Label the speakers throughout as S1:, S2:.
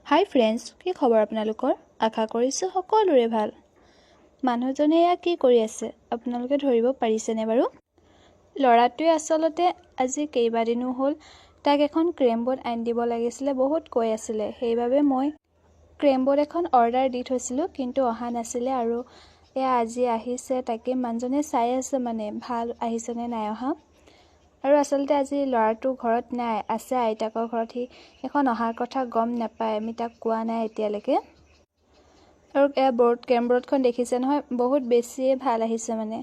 S1: হাই friends, কি খবৰ আপোনালোকৰ? আশা কৰিছোঁ সকলোৰে ভাল। মানুহজনে এয়া কি কৰি আছে আপোনালোকে ধৰিব পাৰিছেনে বাৰু? ল'ৰাটোৱে আচলতে আজি কেইবাদিনো হ'ল তাক এখন ক্ৰেম বোৰ্ড আনি দিব লাগিছিলে, বহুত কৈ আছিলে। সেইবাবে মই ক্ৰেম বোৰ্ড এখন অৰ্ডাৰ দি থৈছিলোঁ, কিন্তু অহা নাছিলে আৰু এয়া আজি আহিছে। তাকে মানুহজনে চাই আছে মানে ভাল আহিছেনে নাই অহা। আৰু আচলতে আজি ল'ৰাটো ঘৰত নাই, আছে আইতাকৰ ঘৰত। সি এখন অহাৰ কথা গম নাপায়, আমি তাক কোৱা নাই এতিয়ালৈকে। আৰু ক্ৰেম বোৰ্ডখন দেখিছে নহয়, বহুত বেছিয়ে ভাল আহিছে মানে।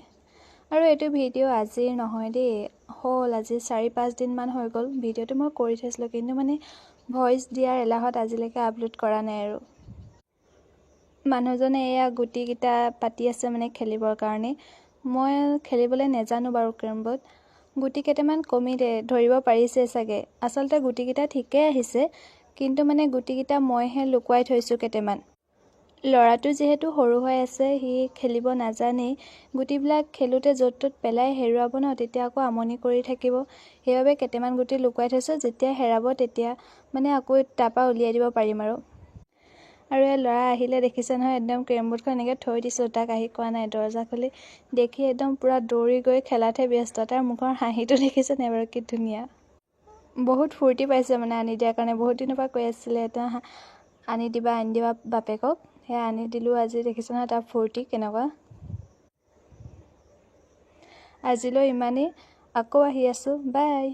S1: আৰু এইটো ভিডিঅ' আজিৰ নহয় দেই, হ'ল আজি 4-5 দিনমান হৈ গ'ল। ভিডিঅ'টো মই কৰি থৈছিলোঁ, কিন্তু মানে ভইচ দিয়াৰ এলাহত আজিলৈকে আপলোড কৰা নাই। আৰু মানুহজনে এয়া গুটিকেইটা পাতি আছে মানে খেলিবৰ কাৰণে। মই খেলিবলৈ নেজানো বাৰু ক্ৰেম বোৰ্ড। গুটি কেইটামান কমিলে, ধৰিব পাৰিছে চাগে। আচলতে গুটিকেইটা ঠিকেই আহিছে, কিন্তু মানে গুটিকেইটা মইহে লুকুৱাই থৈছোঁ কেইটামান। ল'ৰাটো যিহেতু সৰু হৈ আছে, সি খেলিব নাজানেই। গুটিবিলাক খেলোঁতে য'ত ত'ত পেলাই হেৰুৱাব ন, তেতিয়া আকৌ আমনি কৰি থাকিব। সেইবাবে কেইটামান গুটি লুকুৱাই থৈছোঁ, যেতিয়া হেৰাব তেতিয়া মানে আকৌ তাৰপৰা উলিয়াই দিব পাৰিম আৰু এই ল'ৰা আহিলে দেখিছে নহয়, একদম ক্ৰেম বোৰ্ডখন এনেকৈ থৈ দিছোঁ, তাক আহি কোৱা নাই। দৰজা খুলি দেখি একদম পূৰা দৌৰি গৈ খেলাতহে ব্যস্ত। তাৰ মুখৰ হাঁহিটো দেখিছে নাই বাৰু, কি ধুনীয়া। বহুত ফূৰ্তি পাইছে মানে আনি দিয়াৰ কাৰণে। বহুত দিনৰ পৰা কৈ আছিলে এটা আনি দিবা বাপেকক। সেয়া আনি দিলোঁ আজি। দেখিছে নহয় তাৰ ফূৰ্তি কেনেকুৱা। আজিলৈ ইমানেই, আকৌ আহি আছোঁ, বাই।